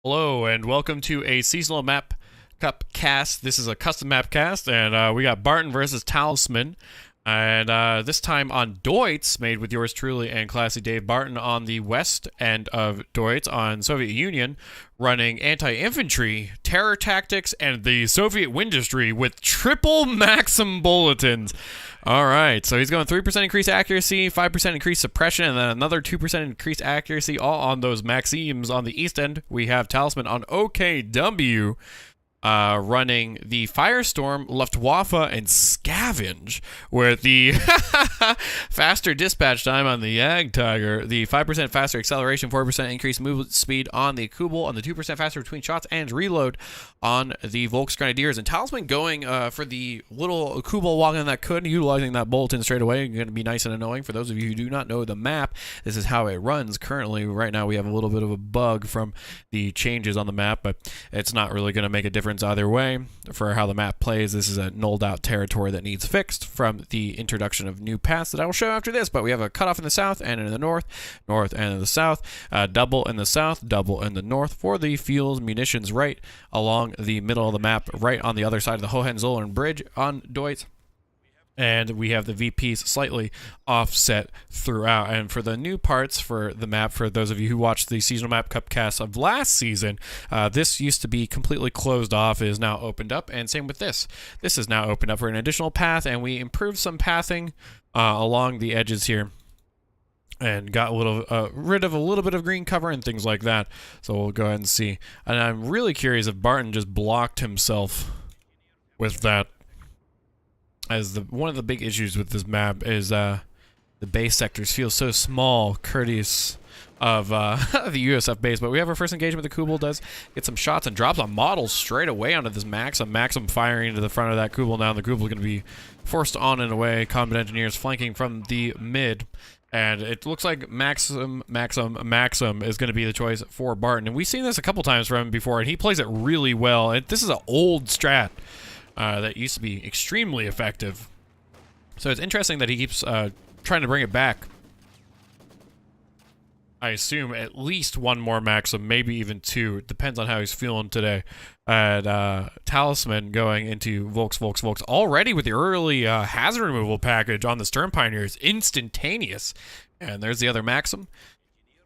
Hello and welcome to a seasonal map cup cast. This is a custom map cast, and we got Barton versus Talisman, and this time on Deutz, made with yours truly and classy Dave Barton on the west end of Deutz on Soviet Union, running anti-infantry, terror tactics, and the Soviet Windustry with triple Maxim bulletins. All right, so he's going 3% increased accuracy, 5% increased suppression, and then another 2% increased accuracy, all on those Maxims. On the east end, we have Talisman on OKW, running the Firestorm, Luftwaffe, and Scavenge, with the faster dispatch time on the Jagd Tiger, the 5% faster acceleration, 4% increased movement speed on the Kubel, and the 2% faster between shots and reload on the Volksgrenadiers. And Talisman going for the little Kubel walking that could, utilizing that bulletin straight away. Going to be nice and annoying. For those of you who do not know the map, this is how it runs currently. Right now we have a little bit of a bug from the changes on the map, but it's not really going to make a difference either way for how the map plays. This is a nulled out territory that needs fixed from the introduction of new paths that I will show after this. But we have a cutoff in the south and in the north and in the south, double in the south, double in the north for the fuels, munitions right along the middle of the map, right on the other side of the Hohenzollern Bridge on Deutz. And we have the VPs slightly offset throughout. And for the new parts for the map, for those of you who watched the seasonal map cup cast of last season, this used to be completely closed off, is now opened up, and same with this. This is now opened up for an additional path, and we improved some pathing along the edges here, and got rid of a little bit of green cover and things like that. So we'll go ahead and see. And I'm really curious if Barton just blocked himself with that, as one of the big issues with this map is the base sectors feel so small, courteous of the USF base. But we have our first engagement. The Kubel does get some shots and drops a model straight away onto this Maxim. Maxim firing into the front of that Kubel. Now the Kubel is going to be forced on and away. Combat engineers flanking from the mid. And it looks like Maxim is going to be the choice for Barton. And we've seen this a couple times from him before, and he plays it really well. This is an old strat that used to be extremely effective. So it's interesting that he keeps trying to bring it back. I assume at least one more Maxim, maybe even two. It depends on how he's feeling today. And Talisman going into Volks already with the early hazard removal package on the Stern Pioneers. Instantaneous. And there's the other Maxim.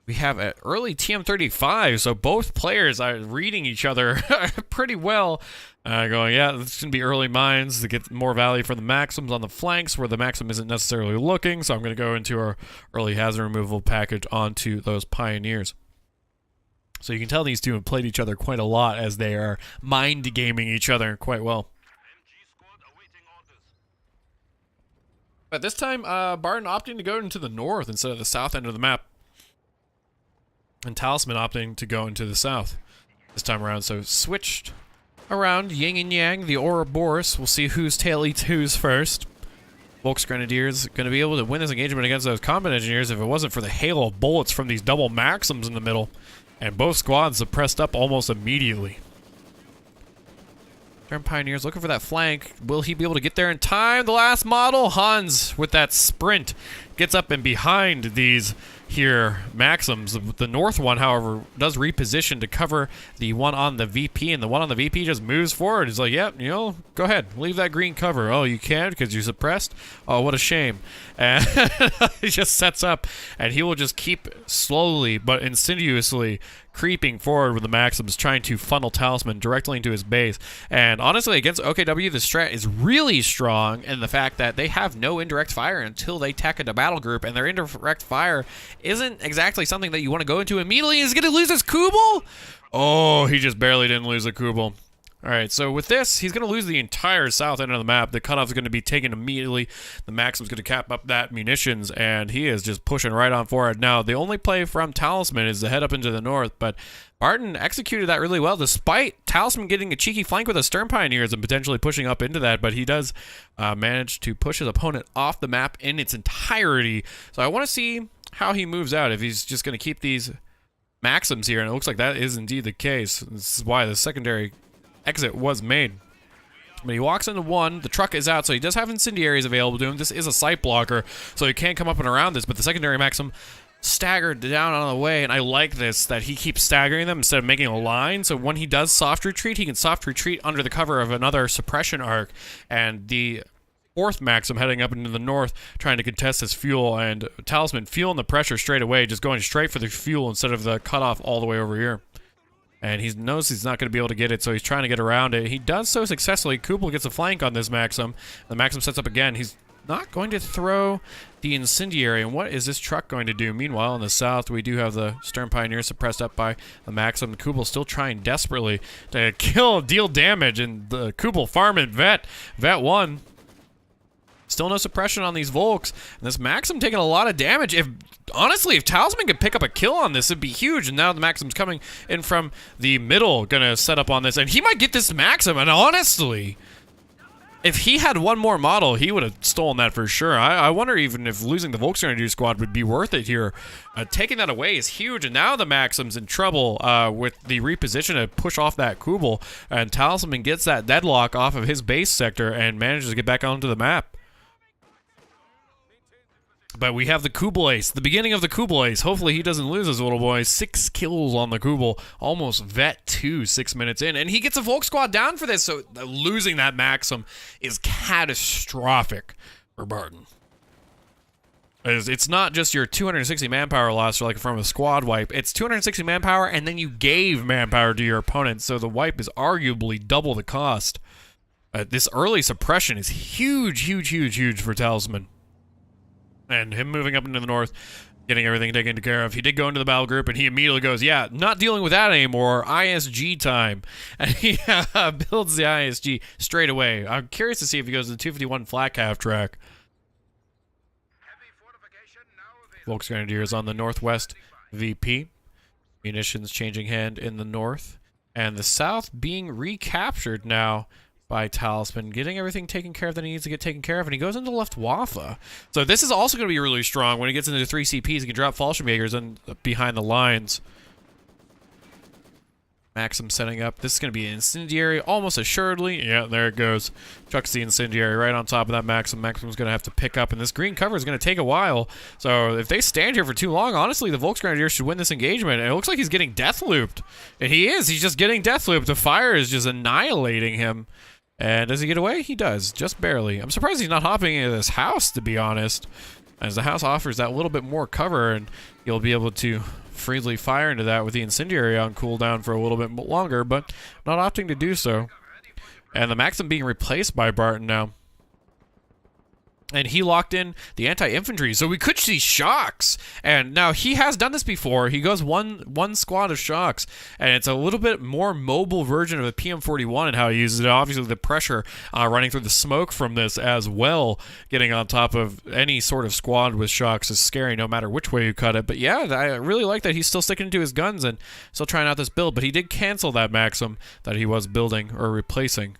We have an early TM35, so both players are reading each other pretty well. Going, yeah, this is going to be early mines to get more value for the Maxims on the flanks where the Maxim isn't necessarily looking, so I'm going to go into our early hazard removal package onto those Pioneers. So you can tell these two have played each other quite a lot as they are mind gaming each other quite well. But this time, Barton opting to go into the north instead of the south end of the map. And Talisman opting to go into the south this time around. So switched around, yin and yang, the Ouroboros. We'll see whose tail eats whose first. Volksgrenadiers going to be able to win this engagement against those combat engineers if it wasn't for the hail of bullets from these double Maxims in the middle. And both squads suppressed up almost immediately. Stern Pioneers looking for that flank. Will he be able to get there in time? The last model, Hans, with that sprint, gets up and behind these here Maxims. The north one, however, does reposition to cover the one on the VP, and the one on the VP just moves forward. He's like, yep, go ahead, leave that green cover. Oh, you can't because you're suppressed? Oh, what a shame. And he just sets up, and he will just keep slowly but insidiously creeping forward with the Maxims, trying to funnel Talisman directly into his base. And honestly, against OKW, the strat is really strong in the fact that they have no indirect fire until they tack into battle group, and their indirect fire isn't exactly something that you want to go into immediately. Is he going to lose his Kubel? Oh, he just barely didn't lose a Kubel. All right, so with this, he's going to lose the entire south end of the map. The cutoff is going to be taken immediately. The Maxim's going to cap up that munitions, and he is just pushing right on forward. Now, the only play from Talisman is to head up into the north, but Barton executed that really well, despite Talisman getting a cheeky flank with the Stern Pioneers and potentially pushing up into that, but he does manage to push his opponent off the map in its entirety. So I want to see how he moves out, if he's just going to keep these Maxims here, and it looks like that is indeed the case. This is why the secondary exit was made. But he walks into one, the truck is out, so he does have incendiaries available to him. This is a sight blocker, so he can't come up and around this, but the secondary Maxim staggered down on the way, and I like this, that he keeps staggering them instead of making a line, so when he does soft retreat, he can soft retreat under the cover of another suppression arc, and the fourth Maxim heading up into the north, trying to contest his fuel, and Talisman feeling the pressure straight away, just going straight for the fuel instead of the cutoff all the way over here. And he knows he's not going to be able to get it, so he's trying to get around it. He does so successfully. Kubel gets a flank on this Maxim. The Maxim sets up again. He's not going to throw the incendiary. And what is this truck going to do? Meanwhile, in the south, we do have the Stern Pioneer suppressed up by the Maxim. Kubel still trying desperately to deal damage. And the Kubel farming Vet 1. Still no suppression on these Volks. And this Maxim taking a lot of damage. Honestly, if Talisman could pick up a kill on this, it'd be huge. And now the Maxim's coming in from the middle, gonna set up on this. And he might get this Maxim. And honestly, if he had one more model, he would have stolen that for sure. I wonder even if losing the Volksgrenadier squad would be worth it here. Taking that away is huge. And now the Maxim's in trouble with the reposition to push off that Kubel. And Talisman gets that deadlock off of his base sector and manages to get back onto the map. But we have the Kubel ace, the beginning of the Kubel ace. Hopefully he doesn't lose his little boy. 6 kills on the Kubel, almost vet 2 6 minutes in. And he gets a Volk squad down for this, so losing that Maxim is catastrophic for Barton. It's not just your 260 manpower loss or like from a squad wipe. It's 260 manpower, and then you gave manpower to your opponent, so the wipe is arguably double the cost. This early suppression is huge, huge, huge, huge for Talisman. And him moving up into the north, getting everything taken care of. He did go into the battle group, and he immediately goes, yeah, not dealing with that anymore. ISG time. And he builds the ISG straight away. I'm curious to see if he goes to the 251 flat calf track. Volksgrenadiers on the northwest VP. Munitions changing hand in the north. And the south being recaptured now by Talisman, getting everything taken care of that he needs to get taken care of, and he goes into left Waffa. So this is also going to be really strong. When he gets into the 3 CPs, he can drop Fallschirmjägers in behind the lines. Maxim setting up. This is going to be an incendiary, almost assuredly. Yeah, there it goes. Chucks the incendiary right on top of that Maxim. Maxim's going to have to pick up, and this green cover is going to take a while. So if they stand here for too long, honestly, the Volksgrenadier should win this engagement. And it looks like he's getting death looped. And he is. He's just getting death looped. The fire is just annihilating him. And does he get away? He does, just barely. I'm surprised he's not hopping into this house, to be honest, as the house offers that little bit more cover, and you'll be able to freely fire into that with the incendiary on cooldown for a little bit longer, but not opting to do so. And the Maxim being replaced by Barton now. And he locked in the anti-infantry, so we could see shocks. And now he has done this before. He goes one squad of shocks, and it's a little bit more mobile version of the PM41 and how he uses it. Obviously, the pressure running through the smoke from this as well, getting on top of any sort of squad with shocks is scary no matter which way you cut it. But yeah, I really like that he's still sticking to his guns and still trying out this build. But he did cancel that Maxim that he was building or replacing.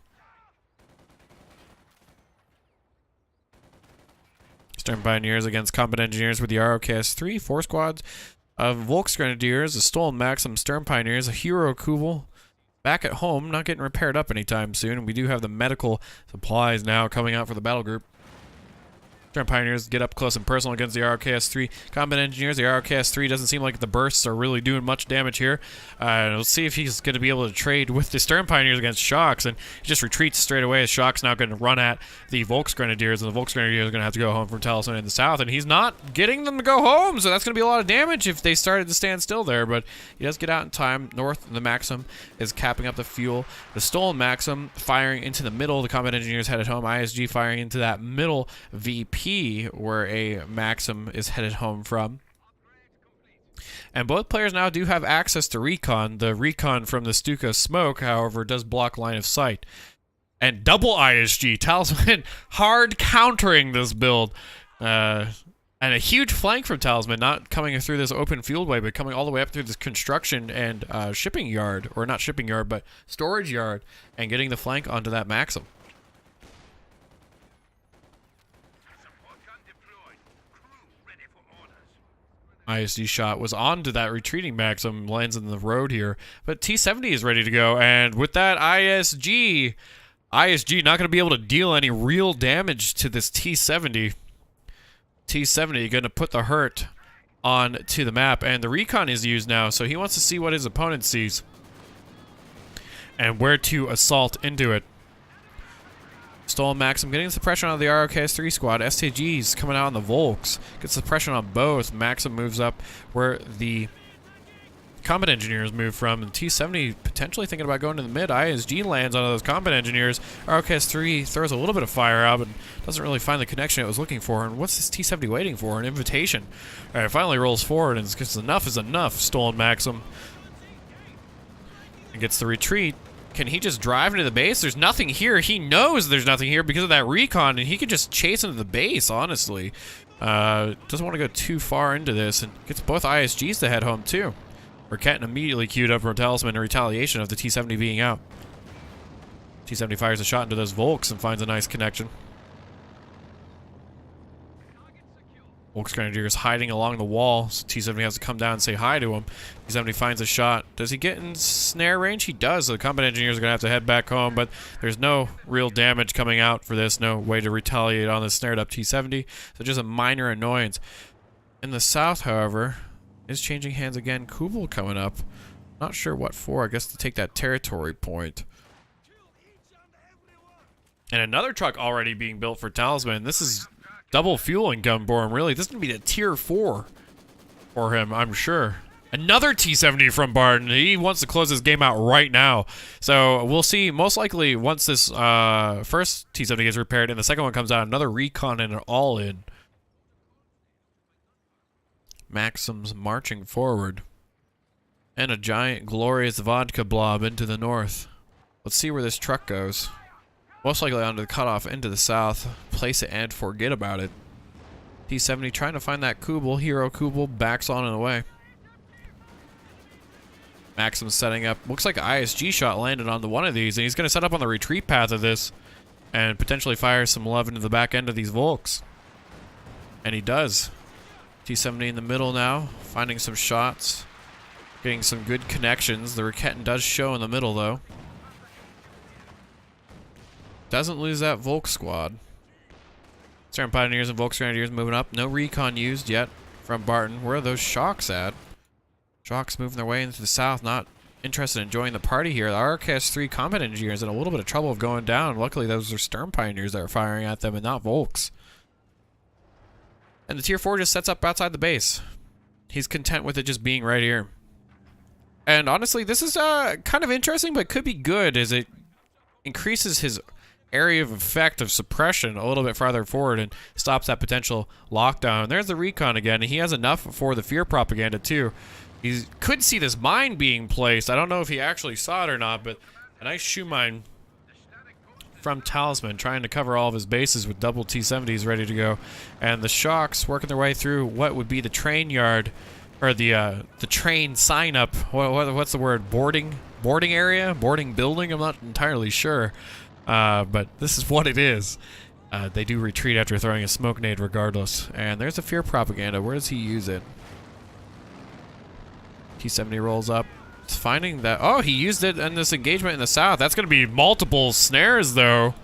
Stern Pioneers against Combat Engineers with the ROKS-3, 4 squads of Volksgrenadiers, a stolen Maxim Stern Pioneers, a Hero Kubel back at home, not getting repaired up anytime soon, and we do have the medical supplies now coming out for the battle group. Stern Pioneers get up close and personal against the ROKS-3 Combat Engineers. The ROKS-3 doesn't seem like the bursts are really doing much damage here. We'll see if he's going to be able to trade with the Stern Pioneers against Shocks, and he just retreats straight away as Shocks now going to run at the Volksgrenadiers, and the Volksgrenadiers are going to have to go home from Talisman in the south, and he's not getting them to go home, so that's going to be a lot of damage if they started to stand still there, but he does get out in time. North, the Maxim is capping up the fuel. The stolen Maxim firing into the middle. The Combat Engineers headed home. ISG firing into that middle VP where a Maxim is headed home from. And both players now do have access to recon. The recon from the Stuka smoke, however, does block line of sight. And double ISG. Talisman hard countering this build. And a huge flank from Talisman, not coming through this open fieldway, but coming all the way up through this construction and shipping yard. Or not shipping yard, but storage yard. And getting the flank onto that Maxim. ISD shot was onto that retreating Maxim, lands in the road here. But T-70 is ready to go, and with that ISG not going to be able to deal any real damage to this T-70. T-70 going to put the hurt on to the map, and the recon is used now, so he wants to see what his opponent sees and where to assault into it. Stolen Maxim getting suppression on the ROKS-3 squad. STG's coming out on the Volks. Gets suppression on both. Maxim moves up where the combat engineers move from, and T-70 potentially thinking about going to the mid. ISG lands on those combat engineers. ROKS-3 throws a little bit of fire out, but doesn't really find the connection it was looking for. And what's this T-70 waiting for? An invitation. All right, finally rolls forward, and it's enough is enough. Stolen Maxim. And gets the retreat. Can he just drive into the base? There's nothing here. He knows there's nothing here because of that recon, and he could just chase into the base, honestly. Doesn't want to go too far into this, and gets both ISGs to head home, too. Raketin immediately queued up for Talisman in retaliation of the T-70 being out. T-70 fires a shot into those Volks and finds a nice connection. Volks Grenadiers hiding along the wall, so T-70 has to come down and say hi to him. T-70 finds a shot. Does he get in snare range? He does. So the combat engineers are going to have to head back home, but there's no real damage coming out for this. No way to retaliate on the snared up T-70, so just a minor annoyance. In the south, however, is changing hands again. Kubel coming up. Not sure what for. I guess to take that territory point. And another truck already being built for Talisman. This is double fuel income for him, really. This is going to be a tier 4 for him, I'm sure. Another T-70 from Barton. He wants to close this game out right now. So we'll see, most likely, once this first T-70 is repaired and the second one comes out, another recon and an all-in. Maxim's marching forward. And a giant, glorious vodka blob into the north. Let's see where this truck goes. Most likely onto the cutoff into the south. Place it and forget about it. T-70 trying to find that Kubel. Hero Kubel backs on and away. Maxim's setting up. Looks like an ISG shot landed onto one of these, and he's going to set up on the retreat path of this and potentially fire some love into the back end of these Volks. And he does. T-70 in the middle now, finding some shots. Getting some good connections. The Raketin does show in the middle, though. Doesn't lose that Volk squad. Stern Pioneers and Volks Grenadiers moving up. No recon used yet from Barton. Where are those Shocks at? Shocks moving their way into the south. Not interested in joining the party here. The RKS-3 combat engineers in a little bit of trouble of going down. Luckily, those are Stern Pioneers that are firing at them and not Volks. And the tier 4 just sets up outside the base. He's content with it just being right here. And honestly, this is kind of interesting, but could be good as it increases his area of effect of suppression a little bit farther forward and stops that potential lockdown. And there's the recon again, and he has enough for the fear propaganda too. He could see this mine being placed. I don't know if he actually saw it or not, but a nice shoe mine from Talisman trying to cover all of his bases with double T-70s ready to go. And the Shocks working their way through what would be the train yard, or the train sign up. What's the word? Boarding area? Boarding building? I'm not entirely sure. But this is what it is. They do retreat after throwing a smoke nade regardless. And there's a fear propaganda. Where does he use it? T-70 rolls up. It's finding that... Oh, he used it in this engagement in the south. That's going to be multiple snares, though.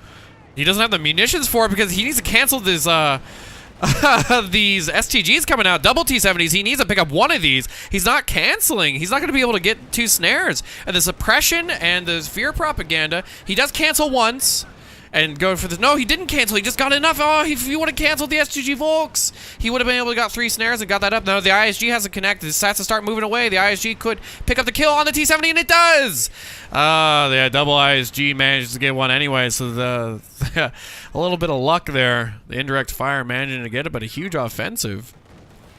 He doesn't have the munitions for it because he needs to cancel this... these STGs coming out, double T-70s. He needs to pick up one of these. He's not canceling. He's not going to be able to get 2 snares. And the suppression and the fear propaganda, he does cancel once and go for this. No, he didn't cancel. He just got enough. Oh, if he would have canceled the STG Volks, he would have been able to got 3 snares and got that up. No, the ISG hasn't connected. It has to start moving away. The ISG could pick up the kill on the T-70, and it does. The double ISG manages to get one anyway, so a little bit of luck there. The indirect fire managing to get it, but a huge offensive.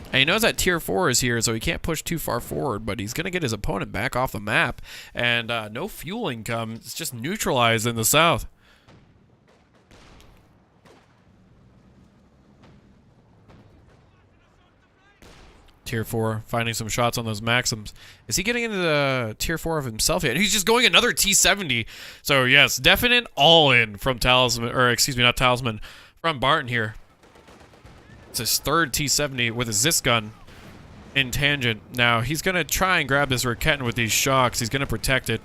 And he knows that tier 4 is here, so he can't push too far forward, but he's going to get his opponent back off the map. And no fuel income. It's just neutralized in the south. Tier 4, finding some shots on those Maxims. Is he getting into the tier 4 of himself yet? He's just going another T-70. So yes, definite all-in from Talisman, or excuse me, not Talisman, from Barton here. It's his 3rd T-70 with a Zis gun. in tangent. Now, he's going to try and grab this Raketin with these shocks. He's going to protect it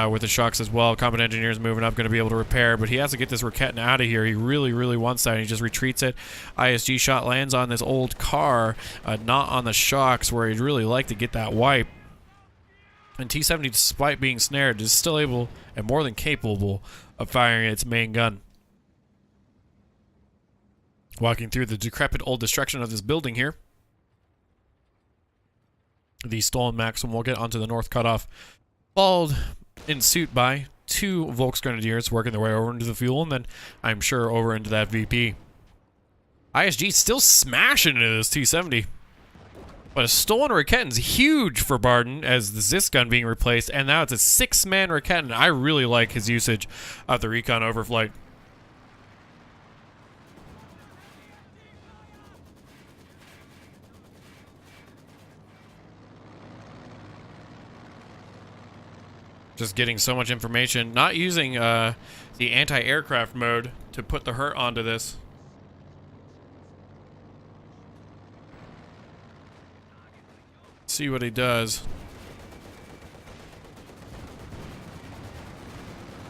with the shocks as well. Combat Engineer's moving up, going to be able to repair, but he has to get this Raketin out of here. He really, really wants that, and he just retreats it. ISG shot lands on this old car, not on the shocks, where he'd really like to get that wipe. And T-70, despite being snared, is still able and more than capable of firing its main gun. Walking through the decrepit old destruction of this building here. The stolen Maxim will get onto the north cutoff, followed in suit by 2 Volksgrenadiers working their way over into the fuel, and then I'm sure over into that VP. ISG still smashing into this T-70. But a stolen Raketin's huge for Barton as the Zis gun being replaced, and now it's a 6-man Raketin. I really like his usage of the recon overflight. Just getting so much information, not using the anti-aircraft mode to put the hurt onto this. See what he does.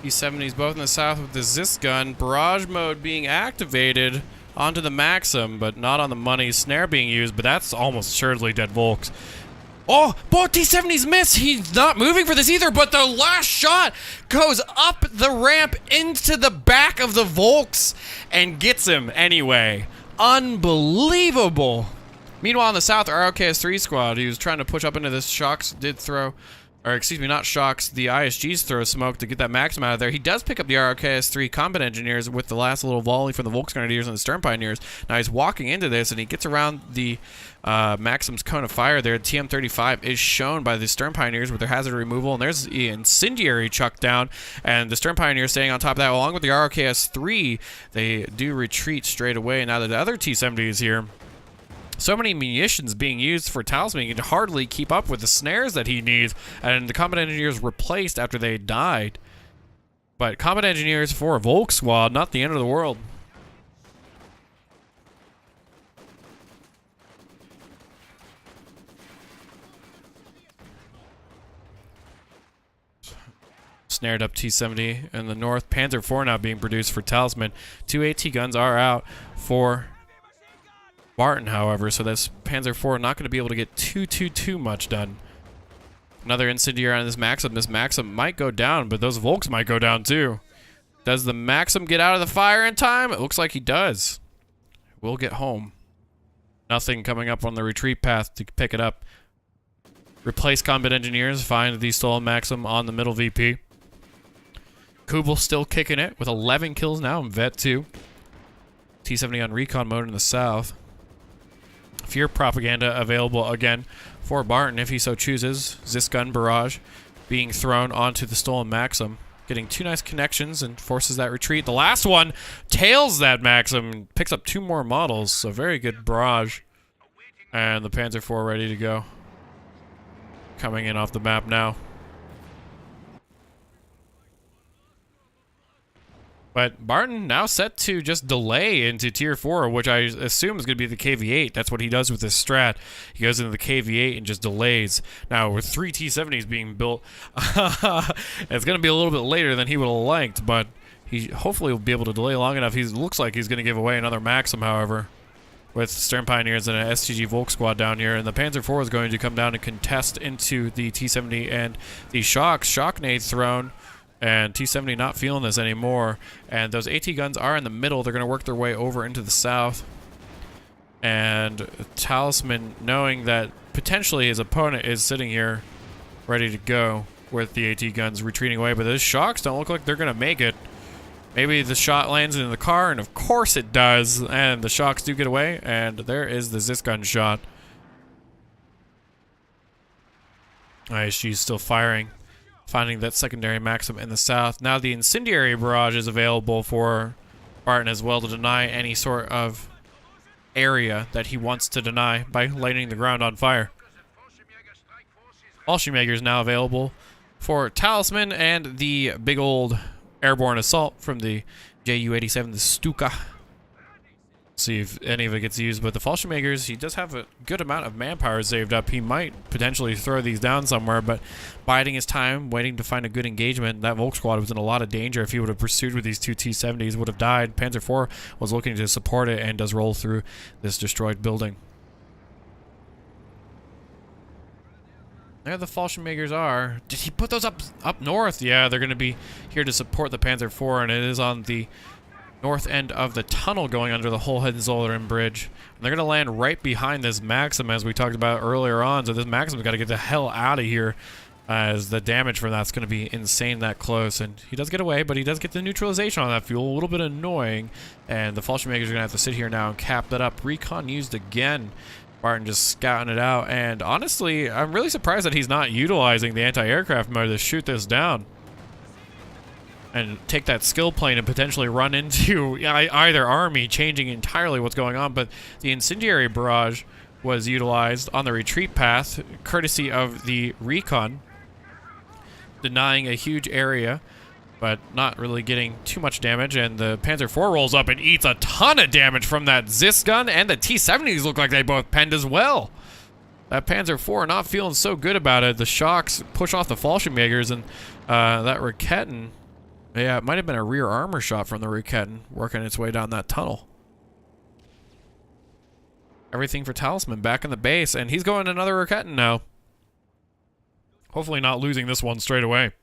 T-70s both in the south with the Zis gun. Barrage mode being activated onto the Maxim, but not on the money. Snare being used, but that's almost assuredly dead Volks. Oh, both T-70s miss. He's not moving for this either, but the last shot goes up the ramp into the back of the Volks and gets him anyway. Unbelievable. Meanwhile, in the south, our ROKS-3 squad, he was trying to push up into this shocks, did throw, or excuse me, not shocks, the ISGs throw smoke to get that Maxim out of there. He does pick up the ROKS-3 combat engineers with the last little volley from the Volksgrenadiers and the Stern Pioneers. Now he's walking into this, and he gets around the Maxim's cone of fire there. TM-35 is shown by the Stern Pioneers with their hazard removal, and there's the incendiary chucked down, and the Stern Pioneers staying on top of that, along with the ROKS-3. They do retreat straight away. Now that the other T-70 is here, so many munitions being used for Talisman, he can hardly keep up with the snares that he needs, and the combat engineers replaced after they died. But combat engineers for a Volk squad, not the end of the world. Snared up T-70 in the north. Panzer IV now being produced for Talisman. 2 AT guns are out for Barton, however, so this Panzer IV not going to be able to get too much done. Another incendiary on this Maxim. This Maxim might go down, but those Volks might go down too. Does the Maxim get out of the fire in time? It looks like he does. We'll get home. Nothing coming up on the retreat path to pick it up. Replace combat engineers. Find the stolen Maxim on the middle VP. Kubel still kicking it with 11 kills now in Vet 2. T-70 on recon mode in the south. Fear propaganda available again for Barton if he so chooses. Zis gun barrage being thrown onto the stolen Maxim. Getting 2 nice connections and forces that retreat. The last one tails that Maxim and picks up 2 more models. So very good barrage. And the Panzer IV ready to go. Coming in off the map now. But Barton now set to just delay into Tier 4, which I assume is going to be the KV-8. That's what he does with this strat. He goes into the KV-8 and just delays. Now, with 3 T-70s being built, it's going to be a little bit later than he would have liked, but he hopefully will be able to delay long enough. He looks like he's going to give away another Maxim, however, with Stern Pioneers and an STG Volk squad down here. And the Panzer IV is going to come down and contest into the T-70 and the shocks. Shocknade thrown. And T-70 not feeling this anymore. And those AT guns are in the middle. They're going to work their way over into the south. And Talisman, knowing that potentially his opponent is sitting here ready to go with the AT guns retreating away. But those shocks don't look like they're going to make it. Maybe the shot lands in the car, and of course it does. And the shocks do get away. And there is the Zis gun shot. ISG is still firing. Finding that secondary Maxim in the south. Now the incendiary barrage is available for Barton as well to deny any sort of area that he wants to deny by lighting the ground on fire. Fallschirmjäger is now available for Talisman and the big old airborne assault from the Ju-87, the Stuka. See if any of it gets used, but the Fallschirmjägers, he does have a good amount of manpower saved up. He might potentially throw these down somewhere, but biding his time, waiting to find a good engagement. That Volk squad was in a lot of danger. If he would have pursued with these two T-70s, would have died. Panzer IV was looking to support it and does roll through this destroyed building. There the Fallschirmjägers are. Did he put those up north? Yeah, they're going to be here to support the Panzer IV, and it is on the north end of the tunnel going under the Hohenzollern Bridge. And they're going to land right behind this Maxim, as we talked about earlier on. So this Maxim's got to get the hell out of here, as the damage from that's going to be insane that close. And he does get away, but he does get the neutralization on that fuel. A little bit annoying. And the Fallschirmjägers are going to have to sit here now and cap that up. Recon used again. Barton just scouting it out. And honestly, I'm really surprised that he's not utilizing the anti-aircraft mode to shoot this down and take that skill plane and potentially run into either army, changing entirely what's going on. But the incendiary barrage was utilized on the retreat path, courtesy of the recon, denying a huge area, but not really getting too much damage. And the Panzer IV rolls up and eats a ton of damage from that Zis gun, and the T-70s look like they both penned as well. That Panzer IV not feeling so good about it. The shocks push off the Fallschirmjägers, and that Raketen, yeah, it might have been a rear armor shot from the Raketen working its way down that tunnel. Everything for Talisman back in the base, and he's going another Raketen now. Hopefully not losing this one straight away.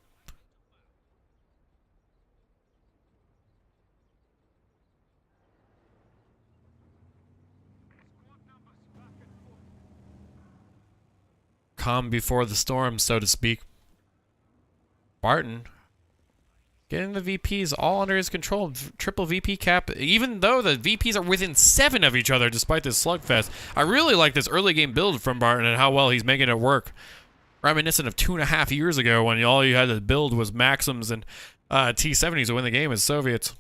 Calm before the storm, so to speak. Barton getting the VPs all under his control. Triple VP cap, even though the VPs are within 7 of each other despite this slugfest. I really like this early game build from Barton and how well he's making it work. Reminiscent of 2.5 years ago when all you had to build was Maxims and T-70s to win the game as Soviets.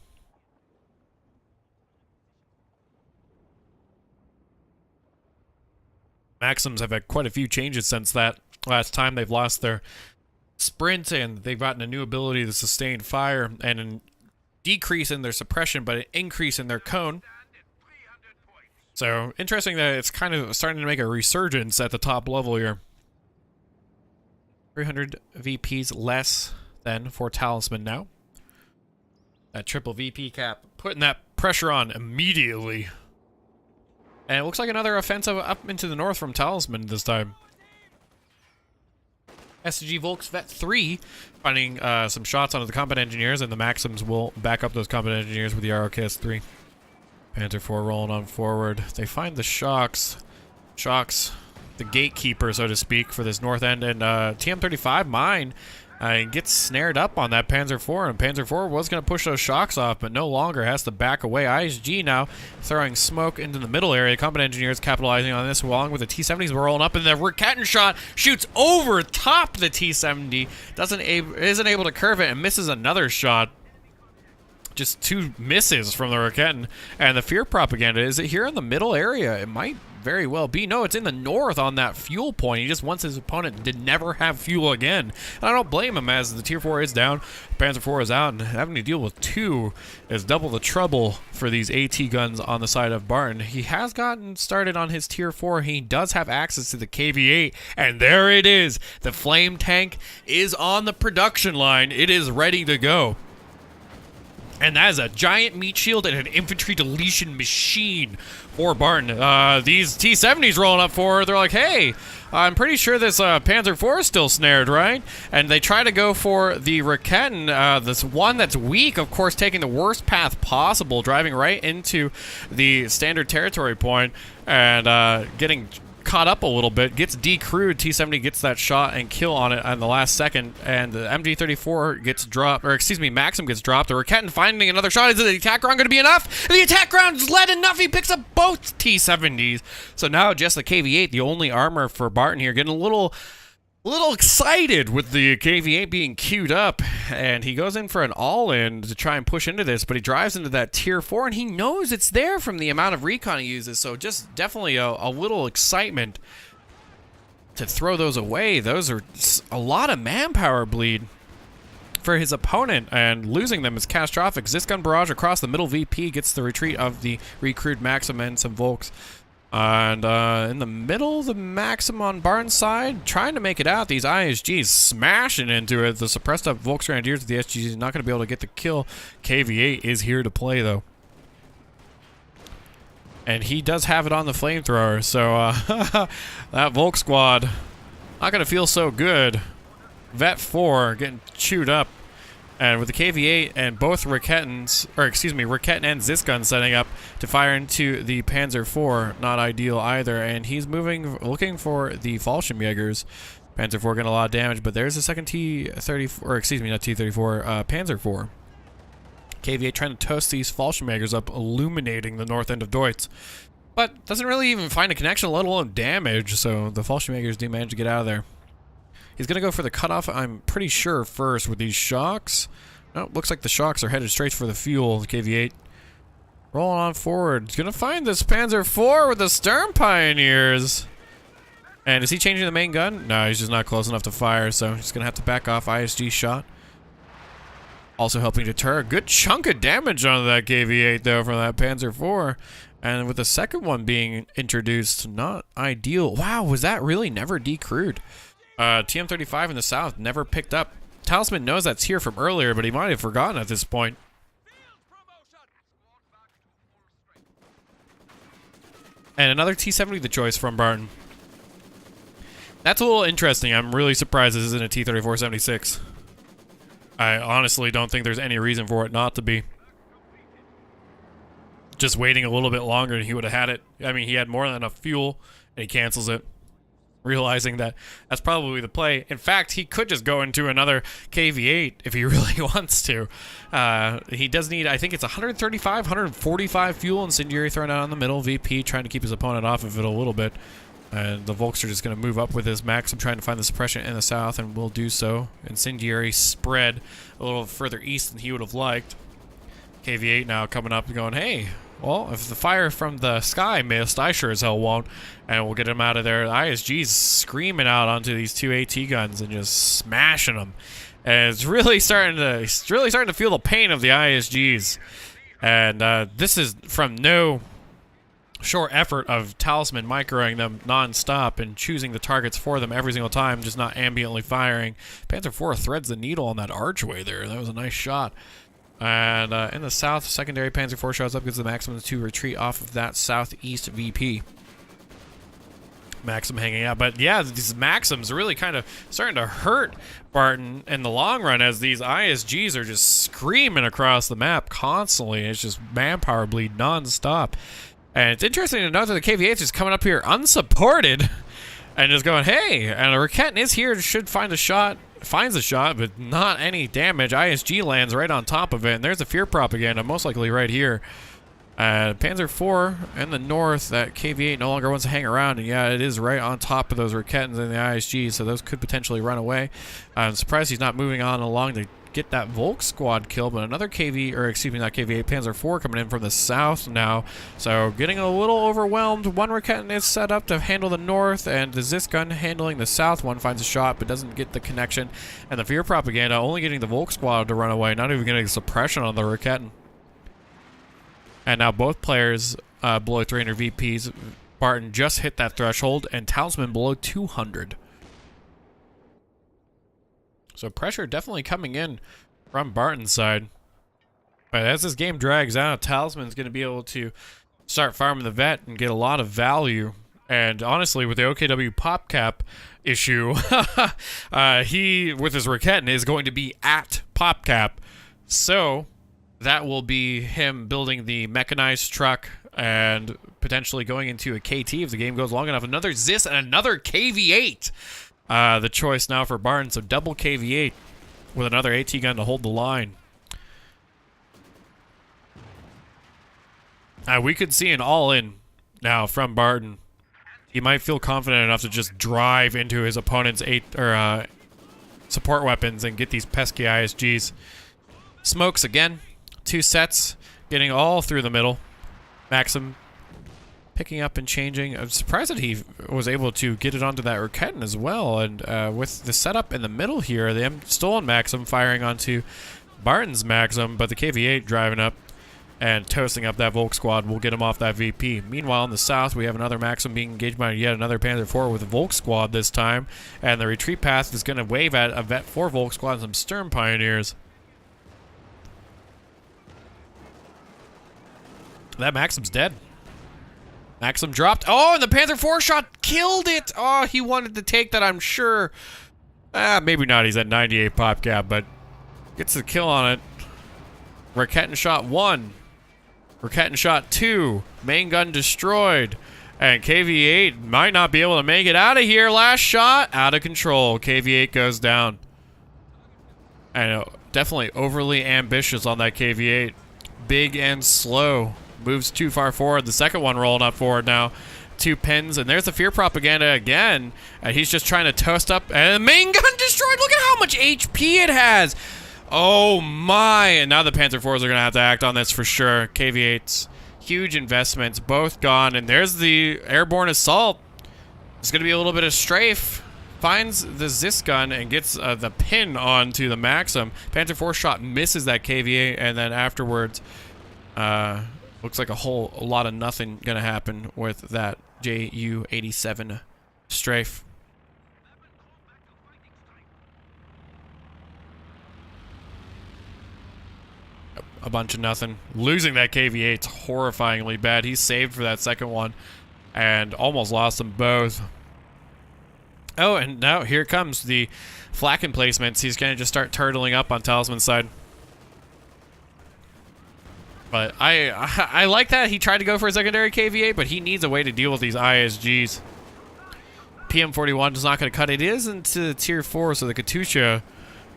Maxims have had quite a few changes since that last time. They've lost their sprint, and they've gotten a new ability to sustain fire, and a decrease in their suppression, but an increase in their cone. So, interesting that it's kind of starting to make a resurgence at the top level here. 300 VPs less than for Talisman now. That triple VP cap, putting that pressure on immediately. And it looks like another offensive up into the north from Talisman this time. SG Volks Vet 3 finding some shots onto the combat engineers, and the Maxims will back up those combat engineers with the ROKS 3. Panzer IV rolling on forward. They find the shocks, the gatekeeper, so to speak, for this north end, and TM-35 mine gets snared up on that Panzer IV, and Panzer IV was going to push those shocks off, but no longer has to back away. ISG now throwing smoke into the middle area. Combat engineers capitalizing on this, along with the T-70s rolling up, and the Raketen shot shoots over top the T-70, isn't able to curve it, and misses another shot. Just 2 misses from the Raketen. And the fear propaganda, is it here in the middle area? It might very well be. No, it's in the north on that fuel point. He just wants his opponent to never have fuel again. And I don't blame him, as the Tier 4 is down, Panzer IV is out, and having to deal with 2 is double the trouble for these AT guns on the side of Barton. He has gotten started on his Tier 4. He does have access to the KV-8, and there it is. The flame tank is on the production line. It is ready to go. And that is a giant meat shield and an infantry deletion machine for Barton. These T-70s rolling up forward, they're like, hey, I'm pretty sure this Panzer IV is still snared, right? And they try to go for the Raketen, this one that's weak, of course, taking the worst path possible, driving right into the standard territory point and getting caught up a little bit, gets decrewed. T-70 gets that shot and kill on it on the last second, and the MG-34 gets dropped, or excuse me, Maxim gets dropped. The Raketen finding another shot. Is the attack ground going to be enough? The attack ground's led enough. He picks up both T-70s. So now just the KV-8, the only armor for Barton here, getting a little excited with the KV-8 being queued up, and he goes in for an all-in to try and push into this, but he drives into that Tier 4, and he knows it's there from the amount of recon he uses, so just definitely a little excitement to throw those away. Those are a lot of manpower bleed for his opponent, and losing them is catastrophic. Zisgun barrage across the middle VP gets the retreat of the recruit Maxim and some Volks. And in the middle, the Maxim on Barton's side, trying to make it out. These ISGs smashing into it. The suppressed up Volks Grenadiers with the SGs is not going to be able to get the kill. KV-8 is here to play, though. And he does have it on the flamethrower, so that Volk squad not going to feel so good. Vet 4 getting chewed up. And with the KV-8 and both Raketten and Zisgun setting up to fire into the Panzer IV, not ideal either. And he's looking for the Fallschirmjägers. Panzer IV getting a lot of damage, but there's a second T-34, or excuse me, not T-34, Panzer IV. KV-8 trying to toast these Fallschirmjägers up, illuminating the north end of Deutz. But doesn't really even find a connection, let alone damage, so the Fallschirmjägers do manage to get out of there. He's going to go for the cutoff, I'm pretty sure, first with these shocks. Oh, looks like the shocks are headed straight for the fuel, the KV-8. Rolling on forward. He's going to find this Panzer IV with the Stern Pioneers. And is he changing the main gun? No, he's just not close enough to fire, so he's going to have to back off. ISG shot. Also helping deter a good chunk of damage onto that KV-8, though, from that Panzer IV. And with the second one being introduced, not ideal. Wow, was that really never decrewed? TM35 in the south never picked up. Talisman knows that's here from earlier, but he might have forgotten at this point. And another T70 the choice from Barton. That's a little interesting. I'm really surprised this isn't a T-34-76. I honestly don't think there's any reason for it not to be. Just waiting a little bit longer and he would have had it. I mean, he had more than enough fuel, and he cancels it, realizing that that's probably the play. In fact, he could just go into another KV-8 if he really wants to. He does need, I think it's 135, 145 fuel. Incendiary thrown out on the middle. VP trying to keep his opponent off of it a little bit. And the Volks are just going to move up with his Maxim, trying to find the suppression in the south, and will do so. Incendiary spread a little further east than he would have liked. KV-8 now coming up and going, hey, well, if the fire from the sky missed, I sure as hell won't. And we'll get him out of there. The ISG's screaming out onto these two AT guns and just smashing them. And it's really starting to feel the pain of the ISGs. And this is from no short effort of Talisman microing them non-stop and choosing the targets for them every single time, just not ambiently firing. Panzer IV threads the needle on that archway there. That was a nice shot. And in the south, secondary Panzer IV shows up, gives the Maxim to retreat off of that southeast VP. Maxim hanging out. But yeah, these Maxims are really kind of starting to hurt Barton in the long run, as these ISGs are just screaming across the map constantly. It's just manpower bleed non-stop. And it's interesting to note that the KV-8 is just coming up here unsupported and just going, hey, and a Raketten is here, should find a shot. Finds a shot, but not any damage. ISG lands right on top of it, and there's the fear propaganda, most likely right here. Panzer IV in the north, that KV-8 no longer wants to hang around, and yeah, it is right on top of those Rakettens and the ISG, so those could potentially run away. I'm surprised he's not moving on along to get that Volk squad kill, but another KV, or excuse me, not KV-8, Panzer IV coming in from the south now, so getting a little overwhelmed. One Raketten is set up to handle the north, and the Zisgun handling the south. One finds a shot, but doesn't get the connection, and the fear propaganda only getting the Volk squad to run away, not even getting suppression on the Raketten. And now both players below 300 VPs. Barton just hit that threshold, and Talisman below 200. So pressure definitely coming in from Barton's side. But as this game drags out, Talisman's going to be able to start farming the vet and get a lot of value. And honestly, with the OKW pop cap issue, he, with his Raketten, is going to be at pop cap. So that will be him building the mechanized truck and potentially going into a KT if the game goes long enough. Another Zis and another KV-8. The choice now for Barton, so double KV-8 with another AT gun to hold the line. We could see an all-in now from Barton. He might feel confident enough to just drive into his opponent's support weapons and get these pesky ISGs. Smokes again, 2 sets, getting all through the middle. Maxim picking up and changing. I'm surprised that he was able to get it onto that Raketin as well. And with the setup in the middle here, the stolen Maxim firing onto Barton's Maxim, but the KV-8 driving up and toasting up that Volk squad will get him off that VP. Meanwhile, in the south, we have another Maxim being engaged by yet another Panzer IV with a Volk squad this time. And the retreat path is going to wave at a Vet 4 Volk squad and some Sturm Pioneers. That Maxim's dead. Maxim dropped. Oh, and the Panzer IV shot killed it. Oh, he wanted to take that, I'm sure. Maybe not. He's at 98 pop cap, but gets the kill on it. Raketin shot 1. Raketin shot 2. Main gun destroyed. And KV-8 might not be able to make it out of here. Last shot, out of control. KV-8 goes down. And definitely overly ambitious on that KV-8. Big and slow. Moves too far forward. The second one rolling up forward now. 2 pins, and there's the fear propaganda again. And he's just trying to toast up. And the main gun destroyed. Look at how much HP it has. Oh my. And now the Panzer IVs are going to have to act on this for sure. KV-8's huge investments, both gone. And there's the airborne assault. It's going to be a little bit of strafe. Finds the Zis gun and gets the pin onto the Maxim. Panzer IV shot misses that KV-8, and then afterwards, looks like a lot of nothing going to happen with that Ju-87 strafe. A bunch of nothing. Losing that KV-8's horrifyingly bad. He's saved for that second one and almost lost them both. Oh, and now here comes the flak emplacements. He's going to just start turtling up on Talisman's side. But I like that he tried to go for a secondary KV-8, but he needs a way to deal with these ISGs. PM41 is not going to cut it. It is into tier 4, so the Katusha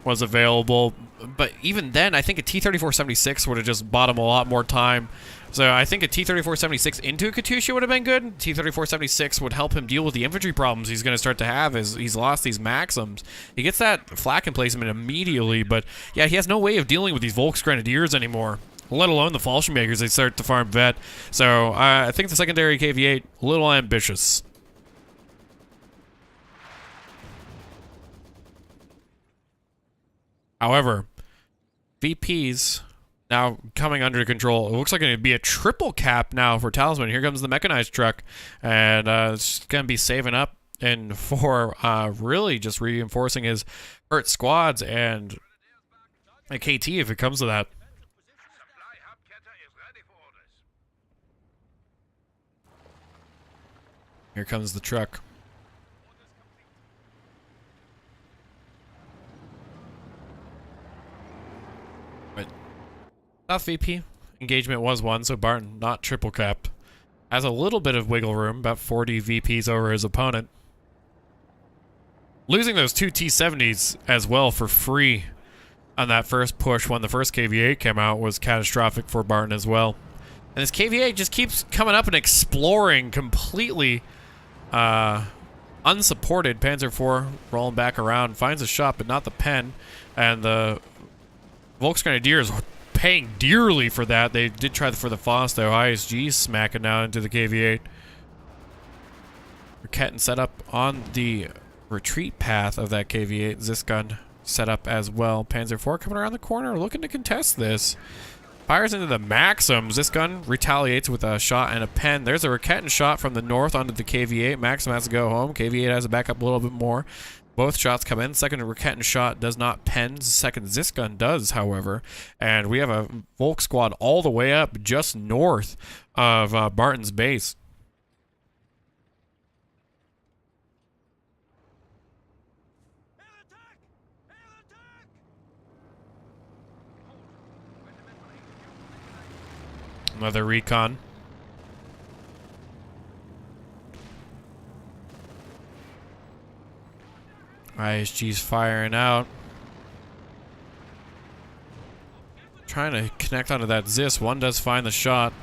was available. But even then, I think a T-3476 would have just bought him a lot more time. So I think a T-3476 into a Katusha would have been good. T-3476 would help him deal with the infantry problems he's going to start to have as he's lost these Maxims. He gets that flak emplacement immediately, but yeah, he has no way of dealing with these Volksgrenadiers anymore, let alone the Fallschirmjägers they start to farm vet. So I think the secondary KV-8, a little ambitious. However, VPs now coming under control. It looks like it would be a triple cap now for Talisman. Here comes the mechanized truck, and it's going to be saving up and for really just reinforcing his hurt squads and a KT if it comes to that. Here comes the truck. But South VP engagement was one, so Barton not triple capped. Has a little bit of wiggle room, about 40 VPs over his opponent. Losing those 2 T-70s as well for free on that first push when the first KV-8 came out was catastrophic for Barton as well. And this KV-8 just keeps coming up and exploring completely unsupported. Panzer IV rolling back around, finds a shot, but not the pen. And the Volksgrenadiers paying dearly for that. They did try for the Faust, though. ISG smacking down into the KV-8. Raketin set up on the retreat path of that KV-8. Zis gun set up as well. Panzer IV coming around the corner, looking to contest this. Fires into the Maxims. This gun retaliates with a shot and a pen. There's a Raketin shot from the north onto the KV-8. Maxim has to go home. KV-8 has to back up a little bit more. Both shots come in. Second Raketin shot does not pen. Second Zis gun does, however. And we have a Volk squad all the way up just north of Barton's base. Another recon. ISG's firing out. Trying to connect onto that Zis. One does find the shot.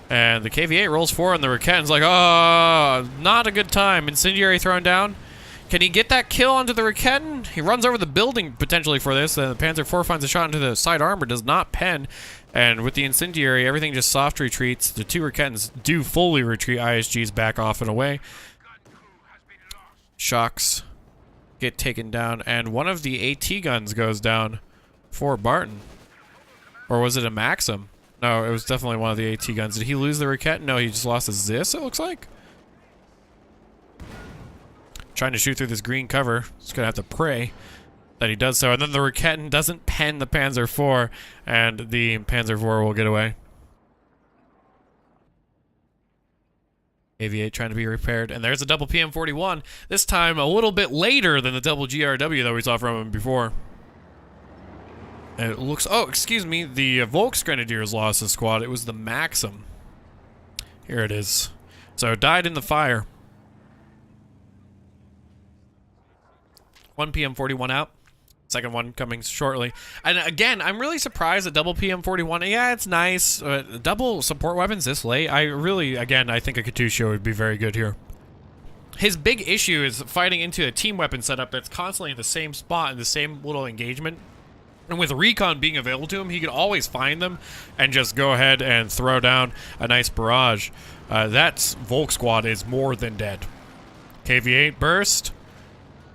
And the KV-8 rolls forward and the Raketin's like, oh, not a good time. Incendiary thrown down. Can he get that kill onto the Raketen? He runs over the building potentially for this. The Panzer IV finds a shot into the side armor, does not pen. And with the incendiary, everything just soft retreats. The two Raketens do fully retreat. ISGs back off and away. Shocks get taken down, and one of the AT guns goes down for Barton. Or was it a Maxim? No, it was definitely one of the AT guns. Did he lose the Raketen? No, he just lost his Zis, it looks like. Trying to shoot through this green cover. Just gonna have to pray that he does so. And then the Raketen doesn't pen the Panzer IV, and the Panzer IV will get away. AV-8 trying to be repaired. And there's a double PM-41. This time a little bit later than the double GRW that we saw from him before. And it looks... Oh, excuse me. The Volksgrenadiers lost his squad. It was the Maxim. Here it is. So died in the fire. 1 PM-41 out. Second one coming shortly. And again, I'm really surprised at double PM-41. Yeah, it's nice. Double support weapons this late. I really, again, I think a Katusha would be very good here. His big issue is fighting into a team weapon setup that's constantly in the same spot in the same little engagement. And with recon being available to him, he could always find them and just go ahead and throw down a nice barrage. That Volk squad is more than dead. KV-8 burst.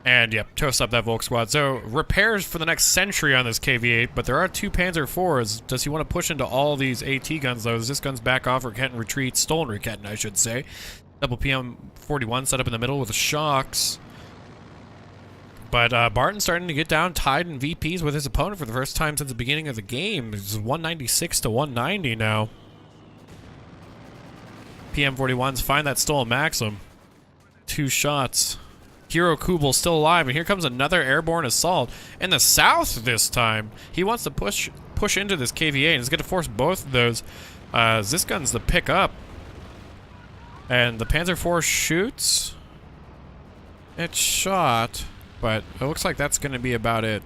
And, yep, toast up that Volk squad. So, repairs for the next century on this KV-8, but there are two Panzer IVs. Does he want to push into all these AT guns, though? Is this gun's back off? Raketen retreat. Stolen Raketen, I should say. Double PM-41 set up in the middle with the shocks. But Barton's starting to get down tied in VPs with his opponent for the first time since the beginning of the game. It's 196 to 190 now. PM-41s find that stolen Maxim. 2 shots. Hero Kubel still alive, and here comes another airborne assault in the south this time. He wants to push into this KVA, and he's going to force both of those. This gun's the pick up, and the Panzer IV shoots. It's shot, but it looks like that's going to be about it.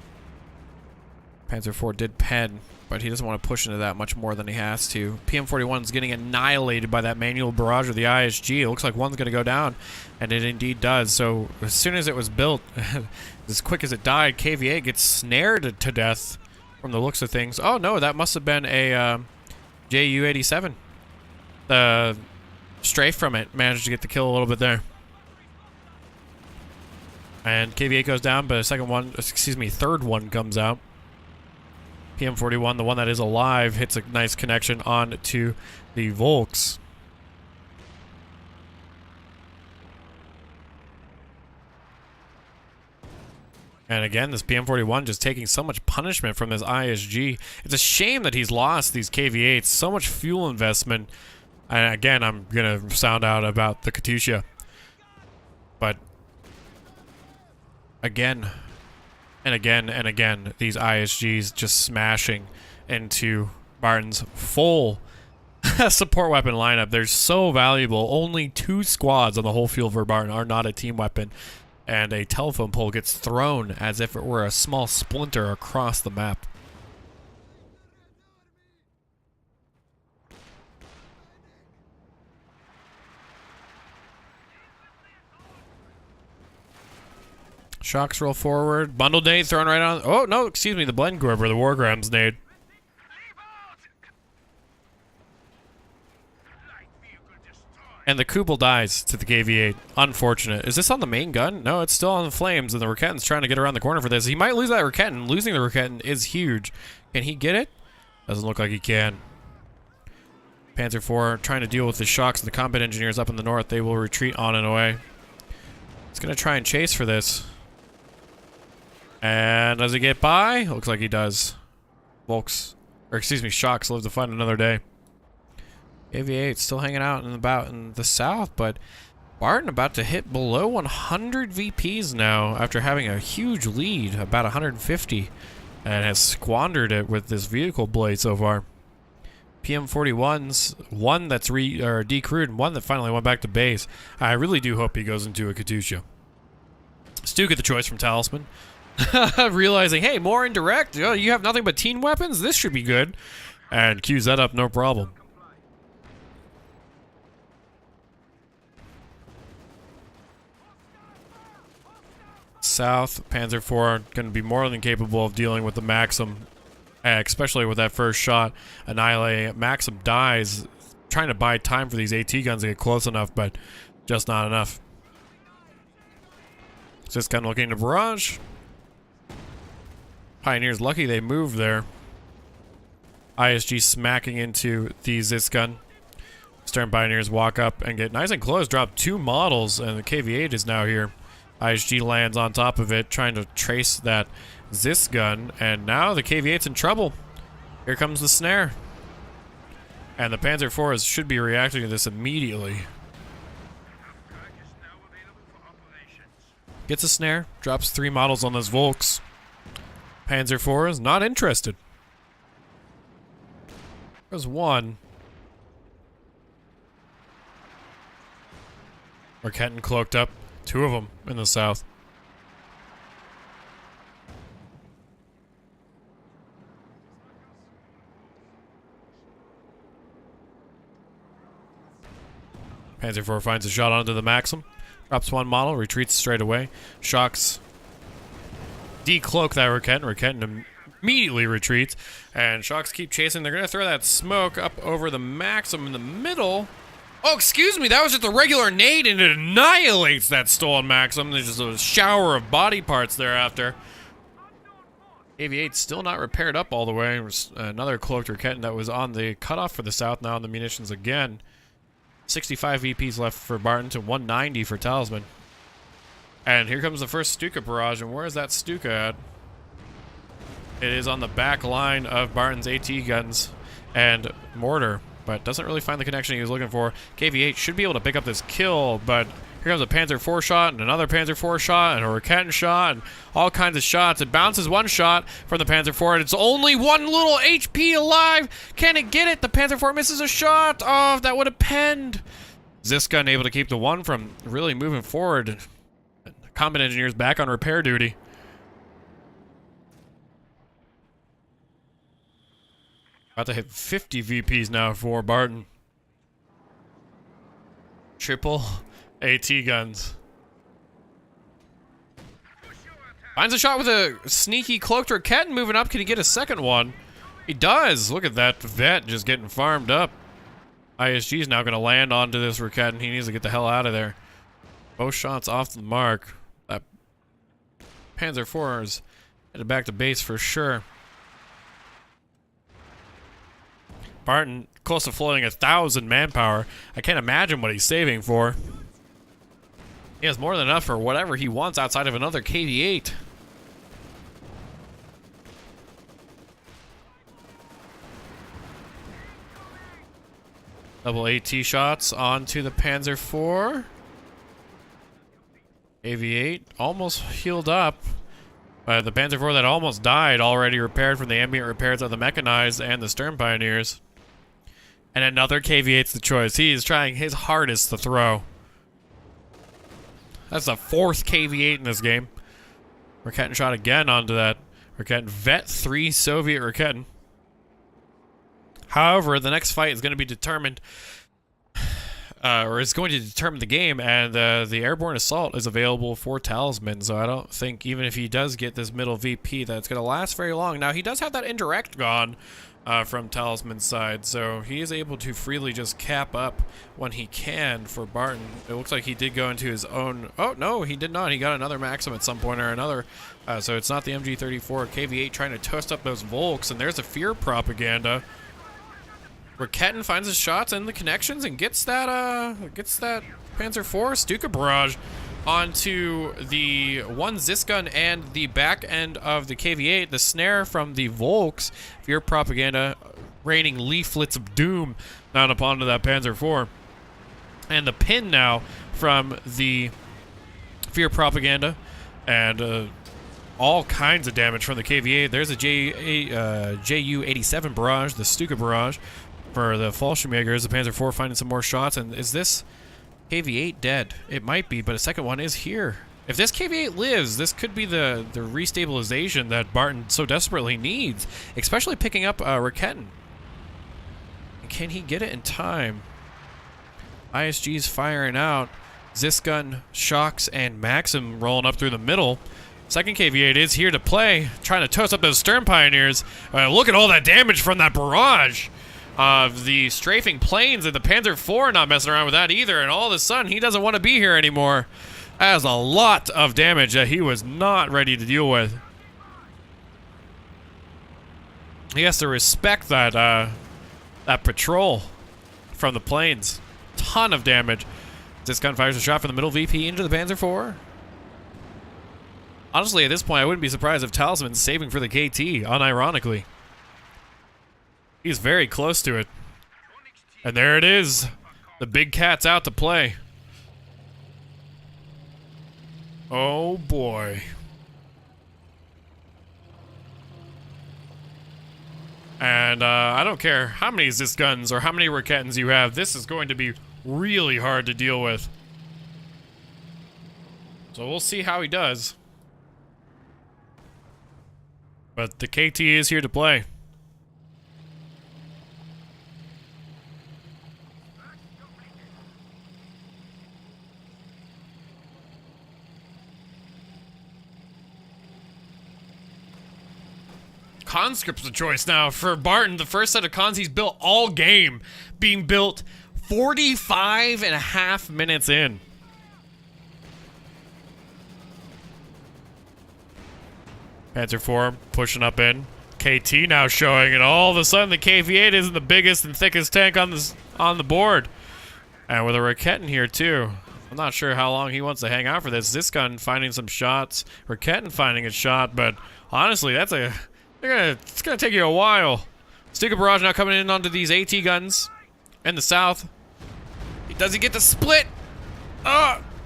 Panzer IV did pen, but he doesn't want to push into that much more than he has to. PM-41's getting annihilated by that manual barrage of the ISG. It looks like one's going to go down, and it indeed does. So as soon as it was built, as quick as it died, KVA gets snared to death from the looks of things. Oh no, that must have been a JU-87. The strafe from it managed to get the kill a little bit there. And KVA goes down, but a third one comes out. PM-41, the one that is alive, hits a nice connection on to the Volks. And again, this PM-41 just taking so much punishment from this ISG. It's a shame that he's lost these KV-8s. So much fuel investment. And again, I'm going to sound out about the Katusha. But again... And again and again, these ISGs just smashing into Barton's full support weapon lineup. They're so valuable. Only 2 squads on the whole field for Barton are not a team weapon. And a telephone pole gets thrown as if it were a small splinter across the map. Shocks roll forward. Bundle nade thrown right on. Oh, no, excuse me. The blend grubber, the Wargrams nade. And the Kubel dies to the KV-8. Unfortunate. Is this on the main gun? No, it's still on the flames, and the Raketen's trying to get around the corner for this. He might lose that Raketen. Losing the Raketen is huge. Can he get it? Doesn't look like he can. Panzer IV trying to deal with the shocks and the combat engineers up in the north. They will retreat on and away. He's going to try and chase for this. And does he get by? Looks like he does. Shocks live to fight another day. AV-8 still hanging out and about in the south, but Barton about to hit below 100 VPs now after having a huge lead, about 150, and has squandered it with this vehicle blade so far. PM-41's one that's decrewed and one that finally went back to base. I really do hope he goes into a Katusha. Stu get the choice from Talisman. Realizing, hey, more indirect. Oh, you have nothing but team weapons? This should be good. And queues that up, no problem. south. Panzer IV going to be more than capable of dealing with the Maxim, especially with that first shot. Annihilate. Maxim dies, trying to buy time for these AT guns to get close enough, but just not enough. Just kind of looking to barrage. Pioneers lucky they moved there. ISG smacking into the Zisgun. Stern Pioneers walk up and get nice and close, drop 2 models, and the KV-8 is now here. ISG lands on top of it, trying to trace that Zisgun, and now the KV-8's in trouble. Here comes the snare. And the Panzer IV should be reacting to this immediately. Gets a snare, drops 3 models on those Volks. Panzer IV is not interested. There's 1. Merketten cloaked up. 2 of them in the south. Panzer IV finds a shot onto the Maxim. Drops 1 model, retreats straight away. Shocks decloak that Merketten. Merketten immediately retreats. And Shocks keep chasing. They're going to throw that smoke up over the Maxim in the middle. Oh, excuse me, that was just a regular nade and it annihilates that stolen Maxim. There's just a shower of body parts thereafter. KV-8 still not repaired up all the way. Another cloaked Merketten that was on the cutoff for the south, now on the munitions again. 65 VPs left for Barton to 190 for Talisman. And here comes the first Stuka barrage, and where is that Stuka at? It is on the back line of Barton's AT guns and mortar, but doesn't really find the connection he was looking for. KV-8 should be able to pick up this kill, but here comes a Panzer IV shot, and another Panzer IV shot, and a Merketten shot, and all kinds of shots. It bounces 1 shot from the Panzer IV, and it's only 1 little HP alive. Can it get it? The Panzer IV misses a shot. Oh, that would have penned. Zisgun able to keep the 1 from really moving forward. Combat engineers back on repair duty. About to hit 50 VPs now for Barton. Triple AT guns. Finds a shot with a sneaky cloaked Merketten moving up. Can he get a second one? He does. Look at that vet just getting farmed up. ISG is now going to land onto this Merketten. He needs to get the hell out of there. Both shots off the mark. That Panzer IV is headed back to base for sure. Barton close to floating 1,000 manpower. I can't imagine what he's saving for. He has more than enough for whatever he wants outside of another KV-8. Double AT shots onto the Panzer IV. KV-8 almost healed up. The Panzer IV that almost died already repaired from the ambient repairs of the mechanized and the Stern Pioneers. And another KV-8's the choice. He is trying his hardest to throw. That's the 4th KV-8 in this game. Merketten shot again onto that Merketten. Vet 3 Soviet Merketten. However, the next fight is going to be determined, or is going to determine the game, and the airborne assault is available for Talisman, so I don't think, even if he does get this middle VP, that it's going to last very long. Now, he does have that indirect gone from Talisman's side, so he is able to freely just cap up when he can for Barton. It looks like he did go into his own... Oh, no, he did not. He got another Maxim at some point or another, so it's not the MG34. KV-8 trying to toast up those Volks, and there's a fear propaganda. Merketten finds his shots and the connections and gets that Panzer IV Stuka barrage onto the 1 Zisgun and the back end of the KV-8. The snare from the Volks, fear propaganda, raining leaflets of doom down upon that Panzer IV. And the pin now from the fear propaganda and all kinds of damage from the KV-8. There's a Ju-87 barrage, the Stuka barrage. For the Fallschirmjägers, the Panzer IV finding some more shots, and is this KV-8 dead? It might be, but a second one is here. If this KV-8 lives, this could be the restabilization that Barton so desperately needs, especially picking up Merketten. Can he get it in time? ISG's firing out. Zisgun, Shocks, and Maxim rolling up through the middle. Second KV-8 is here to play, trying to toast up those Stern Pioneers. Look at all that damage from that barrage of the strafing planes, and the Panzer IV not messing around with that either. And all of a sudden, he doesn't want to be here anymore. That is a lot of damage that he was not ready to deal with. He has to respect that that patrol from the planes. Ton of damage. This gun fires a shot from the middle VP into the Panzer IV. Honestly, at this point, I wouldn't be surprised if Talisman's saving for the KT, unironically. He's very close to it. And there it is. The big cat's out to play. Oh boy. And I don't care how many Zis guns or how many Raketans you have, this is going to be really hard to deal with. So we'll see how he does. But the KT is here to play. Conscript's the choice now for Barton. The first set of cons he's built all game, being built 45.5 minutes in. Panzer IV pushing up in. KT now showing, and all of a sudden the KV-8 isn't the biggest and thickest tank on the board. And with a Raketin here too. I'm not sure how long he wants to hang out for this. This gun finding some shots, Raketin finding a shot, but honestly, it's gonna take you a while. Stuka Barrage now coming in onto these AT guns in the south. Does he get the split?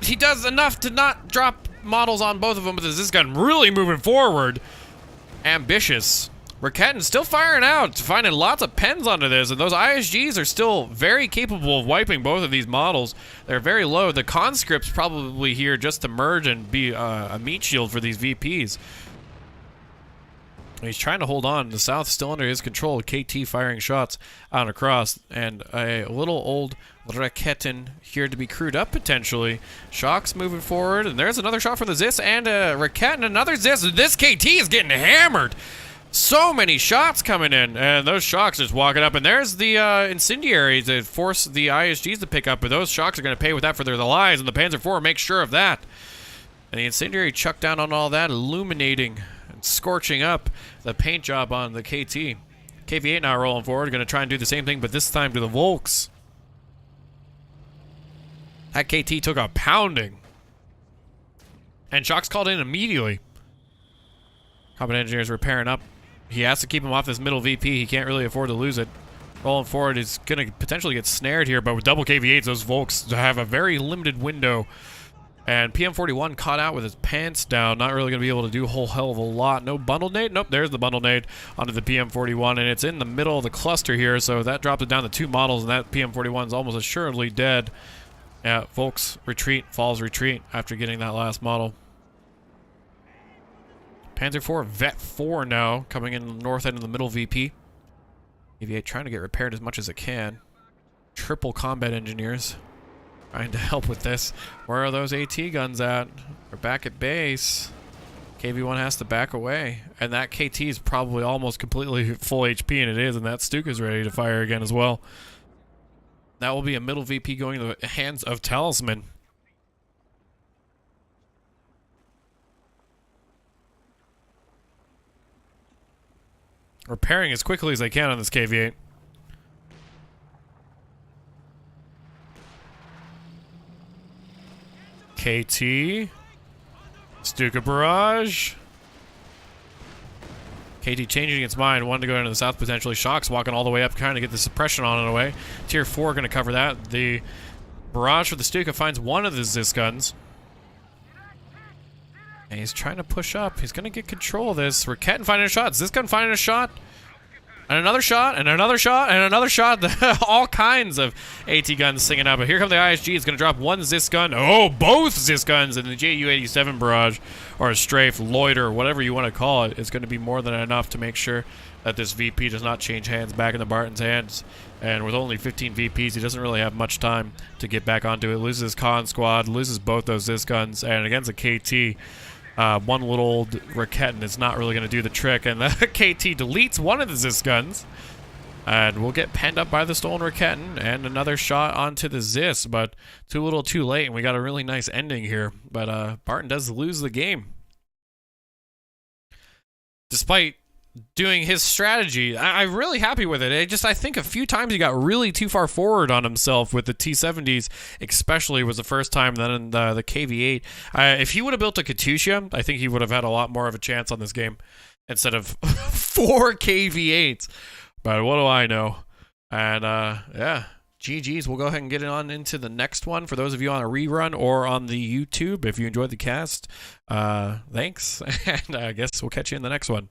He does enough to not drop models on both of them, but this gun really moving forward. Ambitious. Raketin's still firing out, finding lots of pens onto this, and those ISGs are still very capable of wiping both of these models. They're very low. The conscript's probably here just to merge and be a meat shield for these VPs. He's trying to hold on. The south still under his control. KT firing shots out across, and a little old Raketin here to be crewed up potentially. Shock's moving forward, and there's another shot from the Zis, and Raketin, another Zis. This KT is getting hammered. So many shots coming in, and those shocks just walking up, and there's the incendiary to force the ISGs to pick up, but those shocks are going to pay with that for their lives, and the Panzer IV makes sure of that. And the incendiary chucked down on all that, illuminating and scorching up the paint job on the KT. KV-8 now rolling forward, going to try and do the same thing, but this time to the Volks. That KT took a pounding. And shock's called in immediately. Combat engineers repairing up. He has to keep him off this middle VP. He can't really afford to lose it. Rolling forward is going to potentially get snared here, but with double KV-8s, those Volks have a very limited window. And PM41 caught out with his pants down. Not really going to be able to do a whole hell of a lot. No bundle nade? Nope, there's the bundle nade onto the PM41, and it's in the middle of the cluster here, so that dropped it down to 2 models, and that PM41 is almost assuredly dead. Yeah, Volks retreat, falls retreat after getting that last model. Panzer IV, Vet 4 now, coming in the north end of the middle VP. KV-8 trying to get repaired as much as it can. Triple combat engineers trying to help with this. Where are those AT guns at? They're back at base. KV-1 has to back away. And that KT is probably almost completely full HP, and it is, and that Stuka's ready to fire again as well. That will be a middle VP going to the hands of Talisman. Repairing as quickly as they can on this KV-8. KT. Stuka Barrage. KT changing its mind, wanted to go into the south potentially. Shock's walking all the way up, trying to get the suppression on and away. Tier 4 going to cover that. The Barrage for the Stuka finds one of the Zis guns. And he's trying to push up. He's going to get control of this. Raketin finding a shot. Zis gun finding a shot. And another shot, and another shot, and another shot. All kinds of AT guns singing out. But here comes the ISG. It's going to drop one Zis gun. Oh, both Zis guns. And the JU-87 Barrage, or a strafe, loiter, whatever you want to call it, is going to be more than enough to make sure that this VP does not change hands back in the Barton's hands. And with only 15 VPs, he doesn't really have much time to get back onto it. Loses his con squad, loses both those Zis guns, and against a KT, One little Raketin is not really going to do the trick, and the KT deletes one of the Zis guns. And we'll get penned up by the stolen Raketin, and another shot onto the Zis, but too little too late, and we got a really nice ending here. But Barton does lose the game. Despite doing his strategy, I'm really happy with it. I think a few times he got really too far forward on himself with the T-70s, especially was the first time. Then in the KV-8, if he would have built a Katusha, I think he would have had a lot more of a chance on this game instead of 4 KV-8s. But what do I know? And yeah, GG's. We'll go ahead and get it on into the next one. For those of you on a rerun or on the YouTube, if you enjoyed the cast, thanks. And I guess we'll catch you in the next one.